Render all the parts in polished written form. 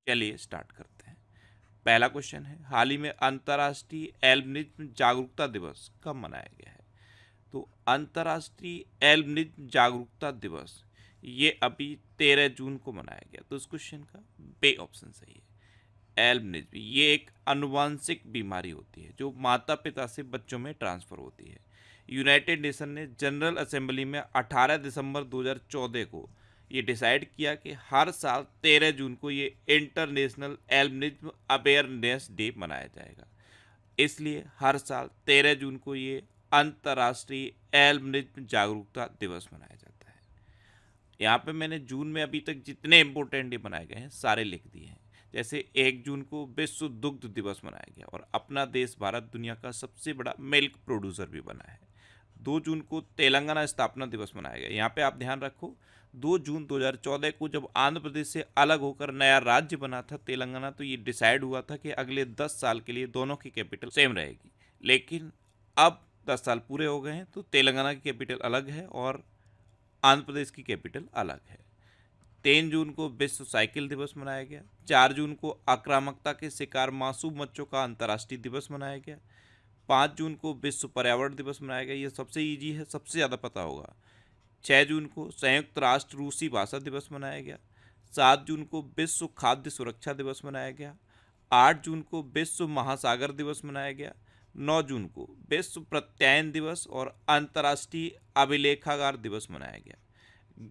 चलिए स्टार्ट करते हैं। पहला क्वेश्चन है, हाल ही में अंतर्राष्ट्रीय एल्बिनिज्म जागरूकता दिवस कब मनाया गया है? तो अंतर्राष्ट्रीय एल्बिनिज्म जागरूकता दिवस ये अभी 13 जून को मनाया गया। तो इस क्वेश्चन का बे ऑप्शन सही है। एल्बिनिज्म ये एक आनुवांशिक बीमारी होती है जो माता पिता से बच्चों में ट्रांसफर होती है। यूनाइटेड नेशन ने जनरल असेंबली में 18 दिसंबर 2014 को ये डिसाइड किया कि हर साल 13 जून को ये इंटरनेशनल एल्बिनिज्म अवेयरनेस डे मनाया जाएगा। इसलिए हर साल 13 जून को ये अंतर्राष्ट्रीय एल्बिनिज्म जागरूकता दिवस मनाया जाता है। यहाँ पे मैंने जून में अभी तक जितने इंपॉर्टेंट डे मनाए गए हैं सारे लिख दिए हैं। जैसे 1 जून को विश्व दुग्ध दिवस मनाया गया और अपना देश भारत दुनिया का सबसे बड़ा मिल्क प्रोड्यूसर भी बना है। 2 जून को तेलंगाना स्थापना दिवस मनाया गया। यहाँ पे आप ध्यान रखो, 2 जून 2014 को जब आंध्र प्रदेश से अलग होकर नया राज्य बना था तेलंगाना, तो ये डिसाइड हुआ था कि अगले 10 साल के लिए दोनों की कैपिटल सेम रहेगी। लेकिन अब 10 साल पूरे हो गए हैं तो तेलंगाना की कैपिटल अलग है और आंध्र प्रदेश की कैपिटल अलग है। 3 जून को विश्व साइकिल दिवस मनाया गया। 4 जून को आक्रामकता के शिकार मासूम बच्चों का अंतर्राष्ट्रीय दिवस मनाया गया। 5 जून को विश्व पर्यावरण दिवस मनाया गया। ये सबसे इजी है, सबसे ज़्यादा पता होगा। 6 जून को संयुक्त राष्ट्र रूसी भाषा दिवस मनाया गया। 7 जून को विश्व खाद्य सुरक्षा दिवस मनाया गया। 8 जून को विश्व महासागर दिवस मनाया गया। 9 जून को विश्व प्रत्यायन दिवस और अंतर्राष्ट्रीय अभिलेखागार दिवस मनाया गया।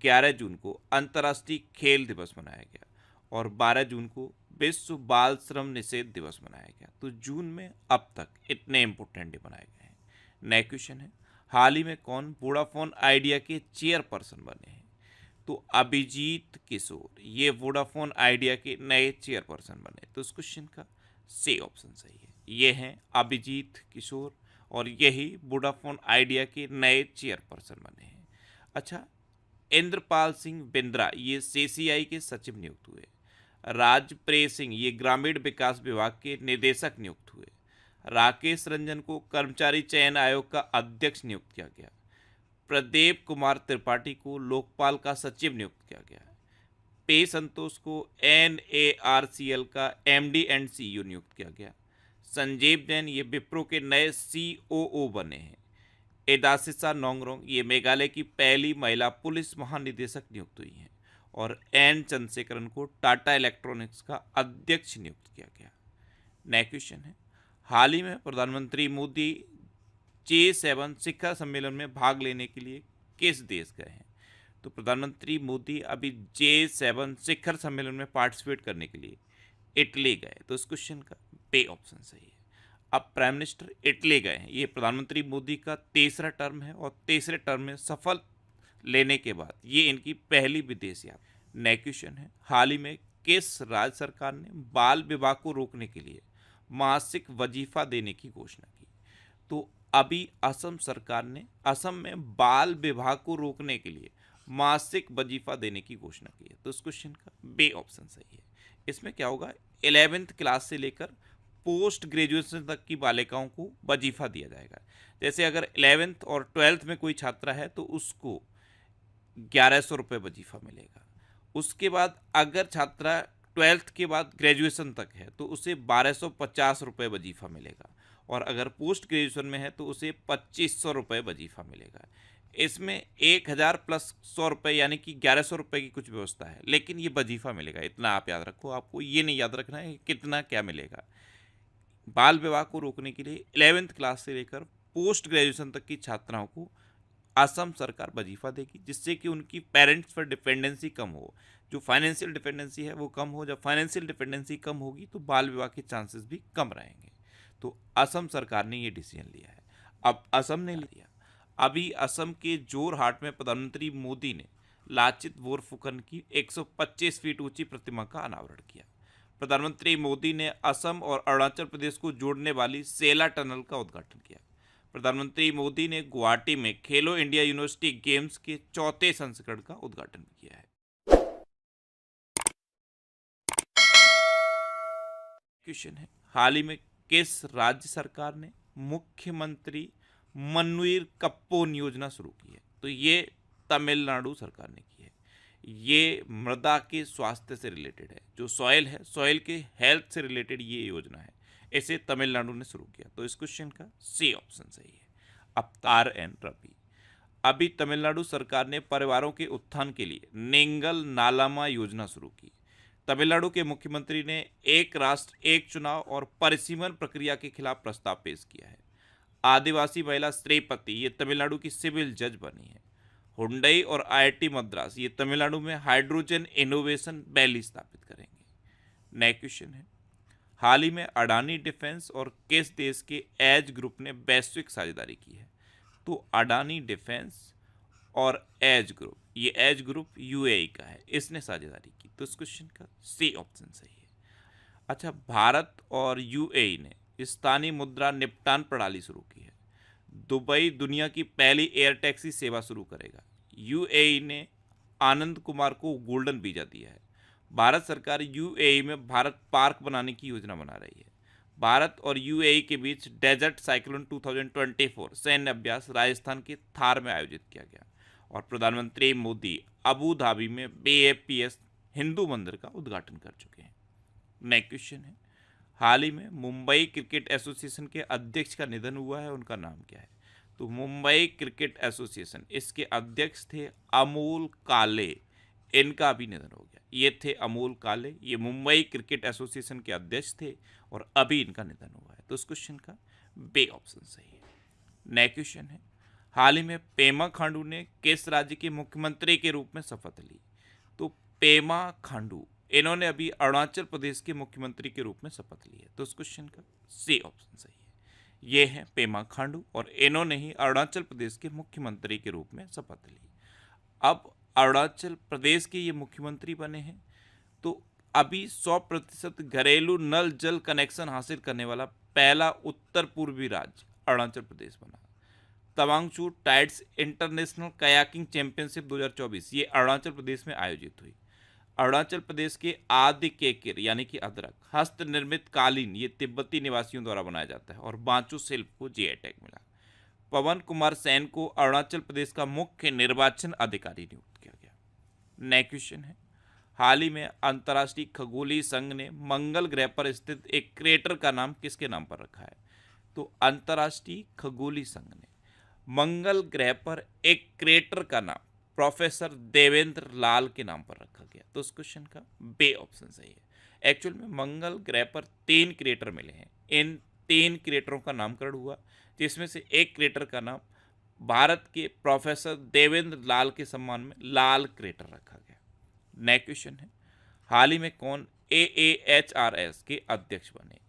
11 जून को अंतर्राष्ट्रीय खेल दिवस मनाया गया और 12 जून को विश्व बाल श्रम निषेध दिवस मनाया गया। तो जून में अब तक इतने इंपोर्टेंट डे बनाए गए हैं। नेक्स्ट क्वेश्चन है, हाल ही में कौन वोडाफोन आइडिया के चेयरपर्सन बने हैं? तो अभिजीत किशोर ये वोडाफोन आइडिया के नए चेयरपर्सन बने। तो इस क्वेश्चन का सी ऑप्शन सही है। ये हैं अभिजीत किशोर और यही वोडाफोन आइडिया के नए चेयरपर्सन बने हैं। अच्छा, इंद्रपाल सिंह बिंद्रा ये सीसीआई के सचिव नियुक्त हुए। राजप्रेत सिंह ये ग्रामीण विकास विभाग के निदेशक नियुक्त हुए। राकेश रंजन को कर्मचारी चयन आयोग का अध्यक्ष नियुक्त किया गया। प्रदीप कुमार त्रिपाठी को लोकपाल का सचिव नियुक्त किया गया। पे संतोष को NARCL का MD एंड CEO नियुक्त किया गया। संजीव जैन ये विप्रो के नए COO बने हैं। एदासिसा नोंगरोंग ये मेघालय की पहली महिला पुलिस महानिदेशक नियुक्त हुई हैं और एन चंद्रशेखरन को टाटा इलेक्ट्रॉनिक्स का अध्यक्ष नियुक्त किया गया। नेक्स्ट क्वेश्चन है, हाल ही में प्रधानमंत्री मोदी G7 शिखर सम्मेलन में भाग लेने के लिए किस देश गए हैं? तो प्रधानमंत्री मोदी अभी G7 शिखर सम्मेलन में पार्टिसिपेट करने के लिए इटली गए। तो इस क्वेश्चन का बे ऑप्शन सही है। अब प्राइम मिनिस्टर इटली गए हैं। ये प्रधानमंत्री मोदी का तीसरा टर्म है और तीसरे टर्म में सफल लेने के बाद ये इनकी पहली विदेश यात्रा। नेक्स्ट क्वेश्चन है, हाल ही में किस राज्य सरकार ने बाल विवाह को रोकने के लिए मासिक वजीफा देने की घोषणा की? तो अभी असम सरकार ने असम में बाल विवाह को रोकने के लिए मासिक वजीफा देने की घोषणा की है। तो इस क्वेश्चन का बे ऑप्शन सही है। इसमें क्या होगा, 11th क्लास से लेकर पोस्ट ग्रेजुएशन तक की बालिकाओं को वजीफा दिया जाएगा। जैसे अगर 11th और 12th में कोई छात्रा है तो उसको 1100 रुपये वजीफा मिलेगा। उसके बाद अगर छात्रा 12th के बाद ग्रेजुएशन तक है तो उसे 1250 रुपये वजीफा मिलेगा और अगर पोस्ट ग्रेजुएशन में है तो उसे 2500 रुपये वजीफा मिलेगा। इसमें 1000 प्लस 100 रुपये यानी कि 1100 रुपये की कुछ व्यवस्था है, लेकिन ये वजीफा मिलेगा। इतना आप याद रखो, आपको ये नहीं याद रखना है कितना क्या मिलेगा। बाल विवाह को रोकने के लिए 11th क्लास से लेकर पोस्ट ग्रेजुएशन तक की छात्राओं को असम सरकार वजीफा देगी, जिससे कि उनकी पेरेंट्स पर डिपेंडेंसी कम हो। जो फाइनेंशियल डिपेंडेंसी है वो कम हो। जब फाइनेंशियल डिपेंडेंसी कम होगी तो बाल विवाह के चांसेस भी कम रहेंगे। तो असम सरकार ने ये डिसीजन लिया है। अब असम ने लिया, अभी असम के जोरहाट में प्रधानमंत्री मोदी ने लाचित बोरफुकन की 125 फीट ऊंची प्रतिमा का अनावरण किया। प्रधानमंत्री मोदी ने असम और अरुणाचल प्रदेश को जोड़ने वाली सेला टनल का उद्घाटन किया। प्रधानमंत्री मोदी ने गुवाहाटी में खेलो इंडिया यूनिवर्सिटी गेम्स के चौथे संस्करण का उद्घाटन किया है। क्वेश्चन है, हाल ही में किस राज्य सरकार ने मुख्यमंत्री मन्नुईर कप्पोन योजना शुरू की है? तो ये तमिलनाडु सरकार ने की है। ये मृदा के स्वास्थ्य से रिलेटेड है, जो सॉइल है, सॉइल के हेल्थ से रिलेटेड ये योजना है। इसे तमिलनाडु ने शुरू किया। तो इस क्वेश्चन का सी ऑप्शन सही है। अवतार एन रवि। अभी तमिलनाडु सरकार ने परिवारों के उत्थान के लिए नेंगल नालामा योजना शुरू की। तमिलनाडु के मुख्यमंत्री ने एक राष्ट्र एक चुनाव और परिसीमन प्रक्रिया के खिलाफ प्रस्ताव पेश किया है। आदिवासी महिला श्रीपति ये तमिलनाडु की सिविल जज बनी है। हुंडई और आईआईटी मद्रास ये तमिलनाडु में हाइड्रोजन इनोवेशन वैली स्थापित करेंगे। नेक्स्ट क्वेश्चन है, हाल ही में अडानी डिफेंस और किस देश के एज ग्रुप ने वैश्विक साझेदारी की है? तो अडानी डिफेंस और एज ग्रुप, ये एज ग्रुप यूएई का है, इसने साझेदारी की। तो इस क्वेश्चन का सी ऑप्शन सही है। अच्छा, भारत और यूएई ने स्थानीय मुद्रा निपटान प्रणाली शुरू की है। दुबई दुनिया की पहली एयर टैक्सी सेवा शुरू करेगा। यूएई ने आनंद कुमार को गोल्डन वीजा दिया है। भारत सरकार यूएई में भारत पार्क बनाने की योजना बना रही है। भारत और यूएई के बीच डेजर्ट साइक्लोन 2024 सैन्य अभ्यास राजस्थान के थार में आयोजित किया गया। और प्रधानमंत्री मोदी अबू धाबी में बीएपीएस हिंदू मंदिर का उद्घाटन कर चुके हैं। नेक्स्ट क्वेश्चन है, हाल ही में मुंबई क्रिकेट एसोसिएशन के अध्यक्ष का निधन हुआ है, उनका नाम क्या है? तो मुंबई क्रिकेट एसोसिएशन, इसके अध्यक्ष थे अमोल काले, इनका भी निधन हो गया। ये थे अमोल काले, ये मुंबई क्रिकेट एसोसिएशन के अध्यक्ष थे और अभी इनका निधन हुआ है। तो इस क्वेश्चन का बे ऑप्शन सही है। नेक्स्ट क्वेश्चन है, हाल ही में पेमा खांडू ने किस राज्य के मुख्यमंत्री के रूप में शपथ ली? तो पेमा खांडू, इन्होंने अभी अरुणाचल प्रदेश के मुख्यमंत्री के रूप में शपथ ली है। तो इस क्वेश्चन का सी ऑप्शन सही है। ये हैं पेमा खांडू और इन्होंने ही अरुणाचल प्रदेश के मुख्यमंत्री के रूप में शपथ ली। अब अरुणाचल प्रदेश के ये मुख्यमंत्री बने हैं, तो अभी 100% घरेलू नल जल कनेक्शन हासिल करने वाला पहला उत्तर पूर्वी राज्य अरुणाचल प्रदेश बना। तवांगचू टाइड्स इंटरनेशनल कयाकिंग चैंपियनशिप 2024 ये अरुणाचल प्रदेश में आयोजित हुई। अरुणाचल प्रदेश के आदि केकिर यानी कि अदरक हस्त निर्मित कालीन ये तिब्बती निवासियों द्वारा बनाया जाता है और बांचू शिल्प को जीआई टैग मिला। पवन कुमार सेन को अरुणाचल प्रदेश का मुख्य निर्वाचन अधिकारी नियुक्त किया गया। नेक्स्ट क्वेश्चन है, हाल ही में अंतर्राष्ट्रीय खगोलीय संघ ने मंगल ग्रह पर स्थित एक क्रेटर का नाम किसके नाम पर रखा है? तो अंतर्राष्ट्रीय खगोलीय संघ ने मंगल ग्रह पर एक क्रेटर का नाम प्रोफेसर देवेंद्र लाल के नाम पर रखा गया। तो इस क्वेश्चन का बे ऑप्शन सही है। एक्चुअल में मंगल ग्रह पर 3 क्रेटर मिले हैं। इन 3 क्रेटरों का नामकरण हुआ, जिसमें से एक क्रेटर का नाम भारत के प्रोफेसर देवेंद्र लाल के सम्मान में लाल क्रेटर रखा गया। नेक्स्ट क्वेश्चन है, हाल ही में कौन AAHRS के अध्यक्ष बने?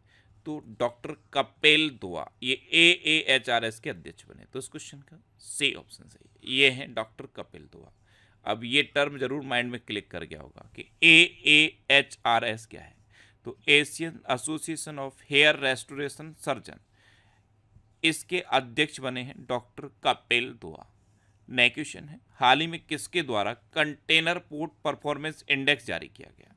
तो डॉक्टर कपिल दुआ ये AAHRS के अध्यक्ष बने। तो इस क्वेश्चन का सी ऑप्शन सही है। ये हैं डॉक्टर कपिल दुआ। अब ये टर्म जरूर माइंड में क्लिक कर गया होगा कि AAHRS क्या है। तो Asian association of hair restoration surgeon, इसके अध्यक्ष बने हैं डॉक्टर कपिल दुआ। नेक्स्ट क्वेश्चन है, हाल ही में किसके द्वारा कंटेनर पोर्ट परफॉर्मेंस इंडेक्स जारी किया गया?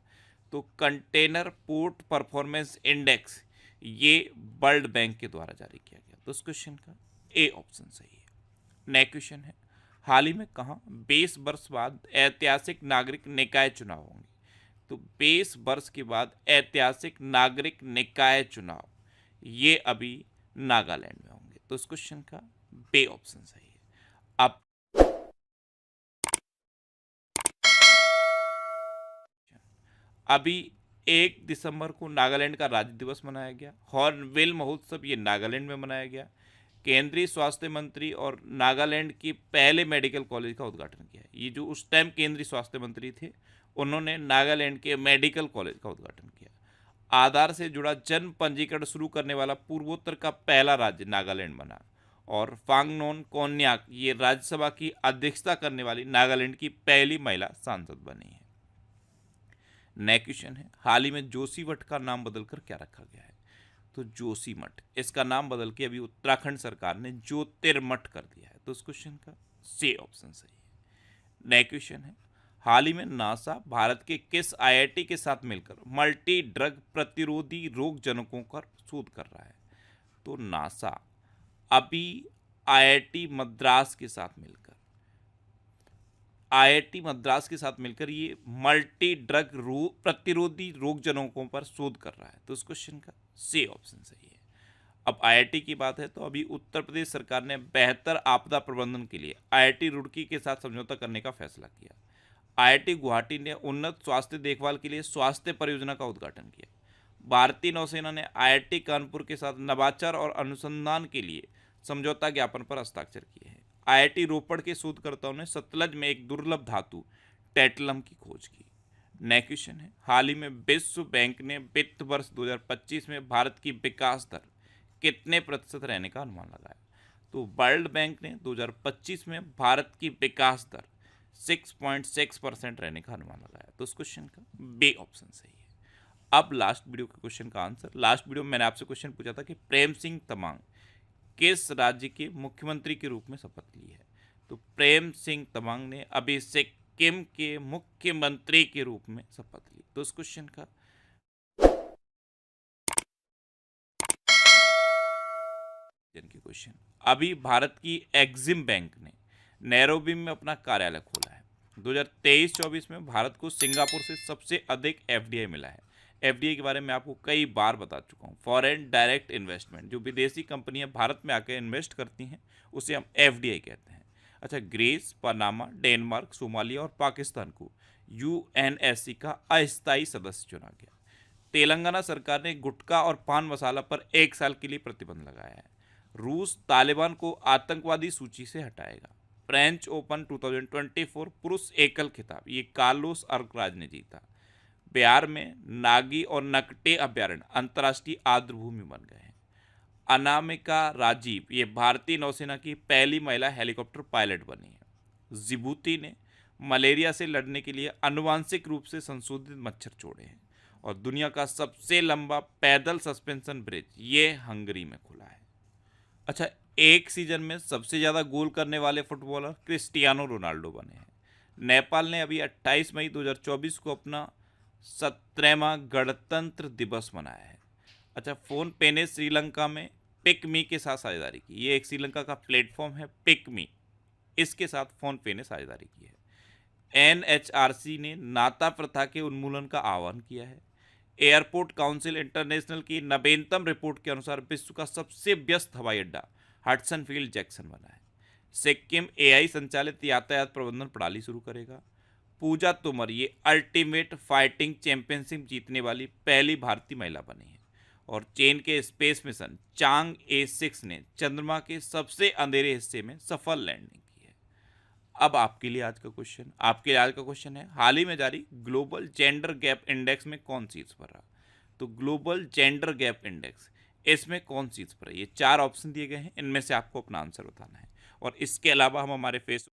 तो कंटेनर पोर्ट परफॉर्मेंस इंडेक्स ये वर्ल्ड बैंक के द्वारा जारी किया गया। तो इस क्वेश्चन का ए ऑप्शन सही है। नेक्स्ट क्वेश्चन है, हाल ही में कहाँ 20 वर्ष बाद ऐतिहासिक नागरिक निकाय चुनाव होंगे? तो 20 वर्ष के बाद ऐतिहासिक नागरिक निकाय चुनाव ये अभी नागालैंड में होंगे। तो इस क्वेश्चन का बे ऑप्शन सही है। अब अभी 1 दिसंबर को नागालैंड का राज्य दिवस मनाया गया। हॉर्नबिल महोत्सव ये नागालैंड में मनाया गया। केंद्रीय स्वास्थ्य मंत्री और नागालैंड के पहले मेडिकल कॉलेज का उद्घाटन किया है। ये जो उस टाइम केंद्रीय स्वास्थ्य मंत्री थे, उन्होंने नागालैंड के मेडिकल कॉलेज का उद्घाटन किया। आधार से जुड़ा जन्म पंजीकरण शुरू करने वाला पूर्वोत्तर का पहला राज्य नागालैंड बना। और फांगनोन कोन्याक ये राज्यसभा की अध्यक्षता करने वाली नागालैंड की पहली महिला सांसद बनी है। नेक्स्ट क्वेश्चन है, हाल ही में जोशीमठ का नाम बदलकर क्या रखा गया है? तो जोशीमठ, इसका नाम बदल के अभी उत्तराखंड सरकार ने ज्योतिर्मठ कर दिया है। तो इस क्वेश्चन का सी ऑप्शन सही है। नेक्स्ट क्वेश्चन है, हाल ही में नासा भारत के किस आईआईटी के साथ मिलकर मल्टी ड्रग प्रतिरोधी रोग जनकों पर शोध कर रहा है? तो नासा अभी आईआईटी मद्रास के साथ मिलकर आईआईटी मद्रास के साथ मिलकर ये मल्टी ड्रग प्रतिरोधी रोग जनकों पर शोध कर रहा है। तो इस क्वेश्चन का सी ऑप्शन सही है। अब आईआईटी की बात है तो अभी उत्तर प्रदेश सरकार ने बेहतर आपदा प्रबंधन के लिए आईआईटी रुड़की के साथ समझौता करने का फैसला किया। आईआईटी गुवाहाटी ने उन्नत स्वास्थ्य देखभाल के लिए स्वास्थ्य परियोजना का उद्घाटन किया। भारतीय नौसेना ने आईआईटी कानपुर के साथ नवाचार और अनुसंधान के लिए समझौता ज्ञापन पर हस्ताक्षर किए हैं। आईआईटी रोपड़ के शोधकर्ताओं ने सतलज में एक दुर्लभ धातु टेटलम की खोज की। नेक्स्ट क्वेश्चन है, हाल ही में विश्व बैंक ने वित्त वर्ष 2025 में भारत की विकास दर कितने प्रतिशत रहने का अनुमान लगाया? तो वर्ल्ड बैंक ने 2025 में भारत की विकास दर 6.6% रहने का अनुमान लगाया। तो इस क्वेश्चन का बी ऑप्शन सही है। अब लास्ट वीडियो के क्वेश्चन का आंसर। लास्ट वीडियो में मैंने आपसे क्वेश्चन पूछा था कि प्रेम सिंह तमांग किस राज्य के मुख्यमंत्री के रूप में शपथ ली है? तो प्रेम सिंह तमांग ने अभी सिक्किम के मुख्यमंत्री के रूप में शपथ ली। तो इस क्वेश्चन का क्वेश्चन, अभी भारत की एक्सिम बैंक ने नैरोबी में अपना कार्यालय खोला है। 2023-24 में भारत को सिंगापुर से सबसे अधिक एफडीआई मिला है। एफडीआई के बारे में आपको कई बार बता चुका हूँ। फॉरेन डायरेक्ट इन्वेस्टमेंट, जो विदेशी कंपनियां भारत में आकर इन्वेस्ट करती हैं उसे हम एफडीआई कहते हैं। अच्छा, ग्रीस, पनामा, डेनमार्क, सोमालिया और पाकिस्तान को यूएनएससी का अस्थायी सदस्य चुना गया। तेलंगाना सरकार ने गुटखा और पान मसाला पर 1 साल के लिए प्रतिबंध लगाया है। रूस तालिबान को आतंकवादी सूची से हटाएगा। फ्रेंच ओपन 2024 पुरुष एकल खिताब ये कार्लोस अल्कराज ने जीता। बिहार में नागी और नकटे अभ्यारण्य अंतर्राष्ट्रीय आर्द्रभूमि बन गए हैं। अनामिका राजीव ये भारतीय नौसेना की पहली महिला हेलीकॉप्टर पायलट बनी है। जिबूती ने मलेरिया से लड़ने के लिए आनुवांशिक रूप से संशोधित मच्छर छोड़े हैं। और दुनिया का सबसे लंबा पैदल सस्पेंशन ब्रिज ये हंगरी में खुला है। अच्छा, एक सीजन में सबसे ज़्यादा गोल करने वाले फुटबॉलर क्रिस्टियानो रोनाल्डो बने हैं। नेपाल ने अभी 28 मई 2024 को अपना 17वां गणतंत्र दिवस मनाया है। अच्छा, फोन पे ने श्रीलंका में पिकमी के साथ साझेदारी की। ये एक श्रीलंका का प्लेटफॉर्म है पिकमी, इसके साथ फोन पे ने साझेदारी की है। एनएचआरसी ने नाता प्रथा के उन्मूलन का आह्वान किया है। एयरपोर्ट काउंसिल इंटरनेशनल की नवीनतम रिपोर्ट के अनुसार विश्व का सबसे व्यस्त हवाई अड्डा हडसन फील्ड जैक्सन बना है। सिक्किम एआई संचालित यातायात प्रबंधन प्रणाली शुरू करेगा। पूजा तोमर ये अल्टीमेट फाइटिंग चैंपियनशिप जीतने वाली पहली भारतीय महिला बनी है। और चीन के स्पेस मिशन चांग A6 ने चंद्रमा के सबसे अंधेरे हिस्से में सफल लैंडिंग की है। अब आपके लिए आज का क्वेश्चन है, हाल ही में जारी ग्लोबल जेंडर गैप इंडेक्स में कौन शीर्ष पर रहा? तो ग्लोबल जेंडर गैप इंडेक्स इसमें कौन शीर्ष पर है? ये 4 ऑप्शन दिए गए हैं, इनमें से आपको अपना आंसर बताना है। और इसके अलावा हम हमारे फेसबुक